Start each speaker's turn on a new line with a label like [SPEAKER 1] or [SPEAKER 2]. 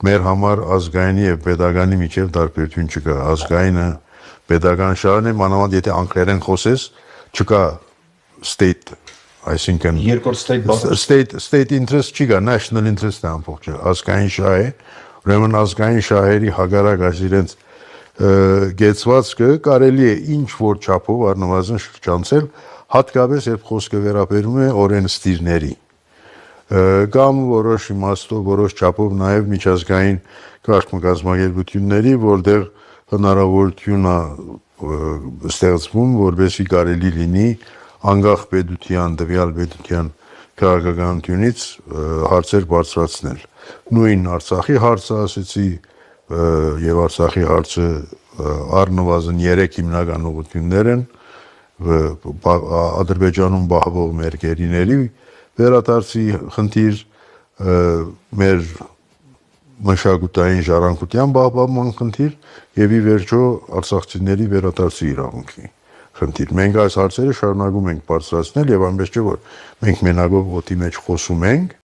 [SPEAKER 1] մեր համար ազգայինի եւ pedagogy միջև տարբերություն չկա, ազգայինը pedagogy շահն է, մանավանդ եթե անգլերեն խոսես, չկա state, այսինքն state interest չի կա, national interest է ամբողջը, ազգային շահ է, ուրեմն ազգային շահերի հագարակ այս իրենց գեցվածքը կարելի է ինչ որ չափով առնվազն շրջանցել, հատկապես երբ խոսքը վերաբերում է օրենսդիրների կամ որոշ իմաստով, որոշ չափով նաև միջազգային կազմակերպությունների, որտեղ հնարավորություն է ստեղծվում, որպեսզի կարելի լինի անկախ պետության, տվյալ պետության քաղաքականությունից հարցեր բարձրացնել։ Նույն Արցախի հարցը ասեցի, եւ Արցախի հարցը առնվազն 3 հիմնական ուղղություններ են Ադրբեջանում բախվող մեր գերիների վերադարձի խնդիր, մեր մշակութային ժառանգության պահպանման խնդիր եւ ի վերջո արցախցիների վերադարձի իրավունքի խնդիր։ Մենք այս հարցերը շարունակում ենք բարձրացնել եւ այնպես չէ որ մենք մենակով օդի մեջ խոսում ենք,